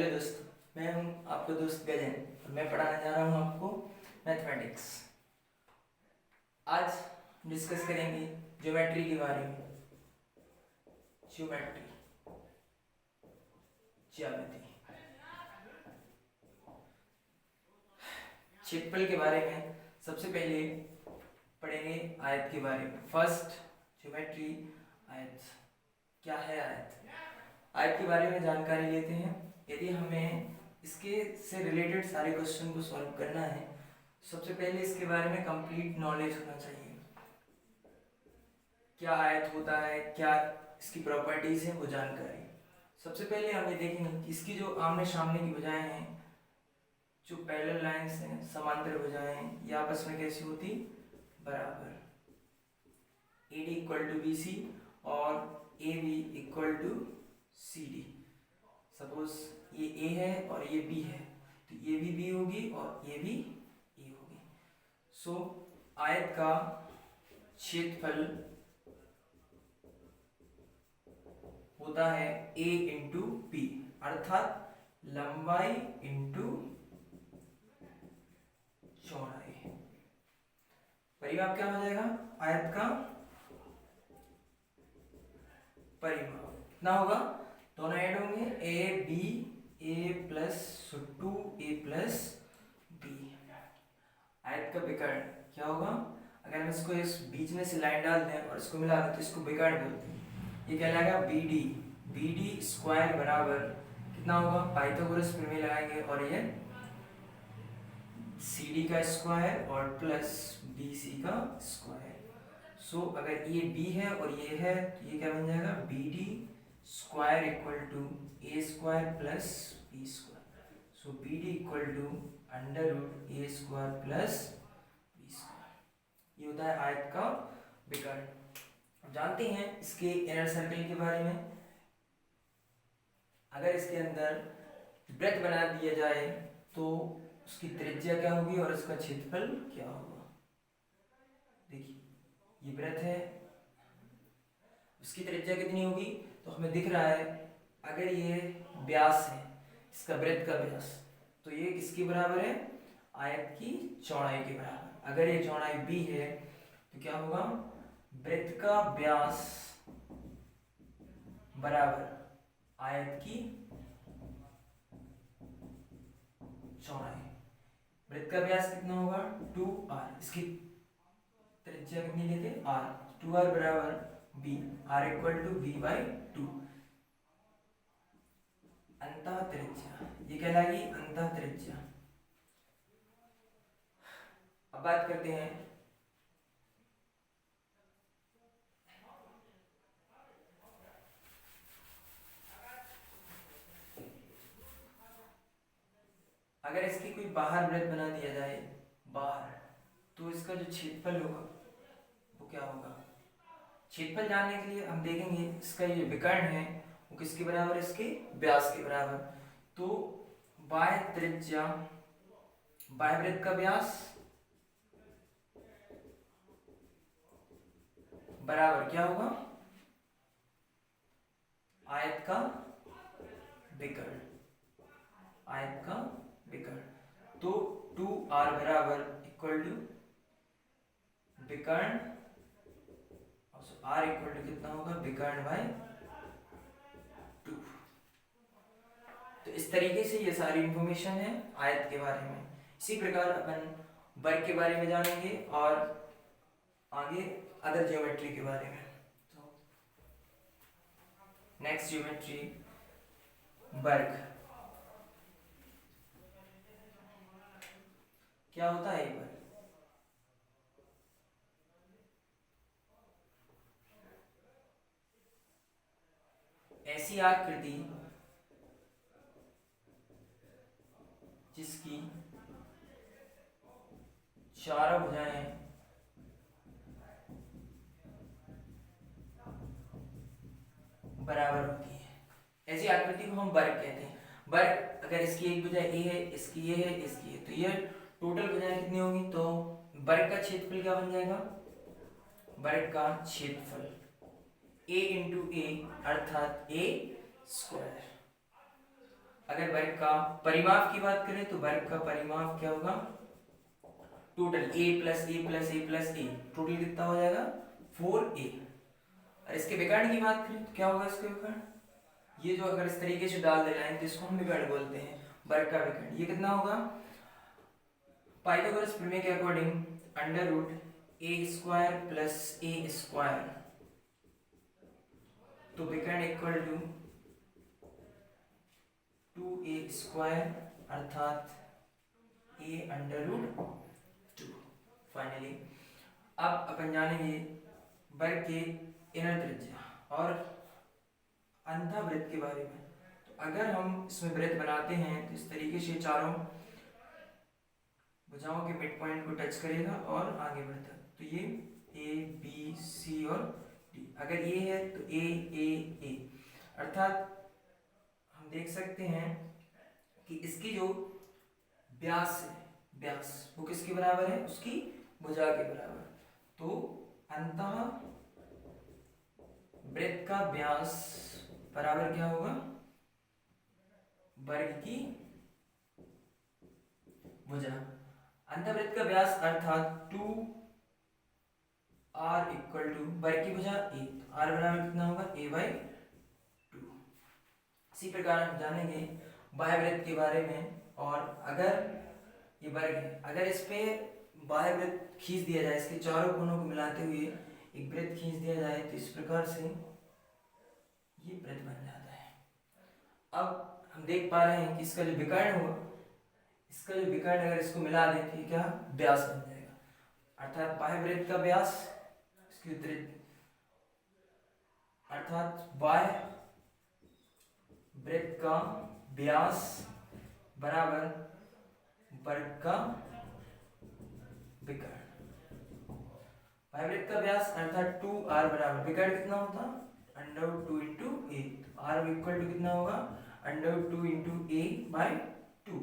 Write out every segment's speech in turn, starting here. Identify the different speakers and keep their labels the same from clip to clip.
Speaker 1: Hello दोस्तों, मैं हूं आपका दोस्त गजन और मैं पढ़ाने जा रहा हूं आपको मैथमेटिक्स। आज डिस्कस करेंगे ज्योमेट्री के बारे में। ज्योमेट्री, ज्यामिति, क्षेत्रफल के बारे में सबसे पहले पढ़ेंगे आयत के बारे में। फर्स्ट ज्योमेट्री, आयत। क्या है आयत? आयत के बारे में जानकारी लेते हैं। यदि हमें इसके से रिलेटेड सारे क्वेश्चन को सॉल्व करना है, सबसे पहले इसके बारे में कंप्लीट नॉलेज होना चाहिए। क्या आयत होता है, क्या इसकी प्रॉपर्टीज है, वो जानकारी। सबसे पहले हम ये देखेंगे कि इसकी जो आमने सामने की भुजाएं हैं, जो पैरेलल लाइंस हैं, समांतर भुजाएं हैं, ये आपस में कैसी होती? बराबर। AD इक्वल टू BC और AB equal to CD। Suppose ये A है और ये B है, तो ये भी B होगी और ये भी A होगी। सो आयत का क्षेत्रफल होता है A इंटू B, अर्थात लंबाई इंटू चौड़ाई। परिमाप क्या हो जाएगा? आयत का परिमाप कितना होगा? दोनों ऐड होंगे, A plus 2A plus B। आयत का विकर्ण क्या होगा? अगर हम इसको इस बीच में से लाइन डाल दें और इसको मिला दें तो इसको विकर्ण बोलते हैं। ये कहलाएगा BD स्क्वायर बराबर कितना होगा? पाइथागोरस प्रमेय लगाएंगे और ये CD का स्क्वायर और प्लस BC का स्क्वायर। सो अगर ये B है और ये है तो ये क्या बन जाएगा? BD square equal to A square plus B square. So BD equal to under root A square plus B square. ये होता है आयत का विकर्ण। जानते हैं इसके इनर सर्कल के बारे में। अगर इसके अंदर वृत्त बना दिया जाए तो उसकी त्रिज्या क्या होगी और उसका क्षेत्रफल क्या होगा? देखिए ये वृत्त है, उसकी त्रिज्या कितनी होगी? तो हमें दिख रहा है, अगर ये व्यास है, इसका वृत्त का व्यास, तो ये किसके बराबर है? आयत की चौड़ाई के बराबर। अगर ये चौड़ाई B है तो क्या होगा? वृत्त का व्यास बराबर आयत की चौड़ाई। वृत्त का व्यास कितना होगा? 2r। इसकी त्रिज्या कितनी लेते? r। 2r बराबर b, r equal to b by 2। अंतः त्रिज्या ये कहलाएगी अंतः त्रिज्या। अब बात करते हैं अगर इसकी कोई बाहर वृत्त बना दिया जाए बाहर, तो इसका जो क्षेत्रफल होगा वो क्या होगा? क्षेत्रफल जानने के लिए हम देखेंगे इसका ये विकर्ण है वो किसके बराबर? इसके व्यास के बराबर। तो बाह्य त्रिज्या, बाह्य वृत्त का व्यास बराबर क्या होगा? आयत का विकर्ण। आयत का विकर्ण। तो 2r बराबर इक्वल टू विकर्ण, r इक्वल टू कितना होगा? विकर्ण बाय 2। तो इस तरीके से ये सारी इंफॉर्मेशन है आयत के बारे में। इसी प्रकार अपन वर्ग के बारे में जानेंगे और आगे अदर ज्योमेट्री के बारे में। तो नेक्स्ट ज्योमेट्री, वर्ग। क्या होता है ये वर्ग? ऐसी आकृति जिसकी चारों भुजाएं बराबर होती है, ऐसी आकृति को हम वर्ग कहते हैं। वर्ग अगर इसकी एक भुजा A है, इसकी ये है, इसकी ये, तो ये टोटल भुजाएं कितनी होगी? तो वर्ग का क्षेत्रफल क्या बन जाएगा? वर्ग का क्षेत्रफल A इंटू A अर्थात A स्क्वायर। अगर वर्ग का परिमाप की बात करें तो वर्ग का परिमाप क्या होगा, total a plus A plus A plus A, total कितना हो जाएगा 4a। और इसके विकर्ण की बात करें तो क्या होगा इसके विकर्ण, ये जो अगर इस तरीके से डाल दे लाइन तो इसको हम विकर्ण बोलते हैं, वर्ग का विकर्ण। ये कितना होगा, पाइथागोरस प्रमेय के अकॉर्डिंग अंडर रूट ए स्क्वायर प्लस ए स्क्वायर, तो विकर्ण इक्वल टू 2a स्क्वायर अर्थात a अंडर रूट 2। फाइनली अब अपन जानेंगे वर्ग के इनर त्रिज्या और अंतः वृत्त के बारे में। तो अगर हम इसमें वृत्त बनाते हैं तो इस तरीके से चारों भुजाओं के मिड पॉइंट को टच करेगा और आगे बढ़ता है। तो ये ए बी सी और डी, अगर ये है तो ए अर्थात हम देख सकते हैं कि इसकी जो व्यास है, व्यास वो किसके बराबर है, उसकी भुजा के बराबर। तो अंतः वृत्त का व्यास बराबर क्या होगा, वर्ग की भुजा। अंतःवृत्त का व्यास अर्थात 2r इक्वल टू वर्ग की भुजा a, तो r बराबर कितना होगा a/2। इसी प्रकार हम जानेंगे बाह्य वृत्त के बारे में। और अगर ये वर्ग है, अगर इस पे बाह्य वृत्त खींच दिया जाए, इसके चारों कोनों को मिलाते हुए एक वृत्त खींच दिया जाए तो इस प्रकार से ये वृत्त बन जाता है। अब हम देख पा रहे हैं कि इसका जो विकर्ण हुआ, इसका जो विकर्ण अगर इसको मिला दें तो क्या व्यास बन जाएगा, अर्थात बाह्य वृत्त का व्यास इसकी त्रिज्या, अर्थात बाह्य वृत्त का व्यास बराबर वर्ग का विकर्ण। बाह्य वृत्त का व्यास अर्थात 2r बराबर विकर्ण कितना होता, √2 इंटू ए, तो r इक्वल टू कितना होगा √2 इंटू a/2।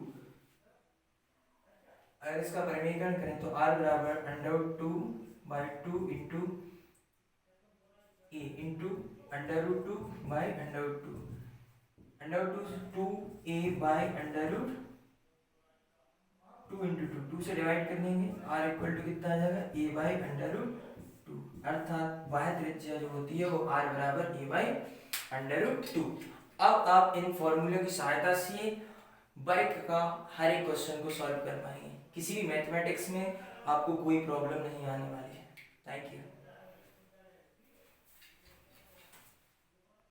Speaker 1: अगर इसका परिमेयकरण करें तो r बराबर √2/2 into a into √2/√2, √2 2a/√2 into 2 से डिवाइड कर देंगे, r इक्वल टू कितना आ जाएगा a/√2, अर्थात बाह्य त्रिज्या जो होती है वो r बराबर a/√2। अब आप इन फॉर्मूले की सहायता से वर्ग का हर एक क्वेश्चन को सॉल्व कर पाएंगे। किसी भी मैथमेटिक्स में आपको कोई प्रॉब्लम नहीं आने वाली है। Thank you.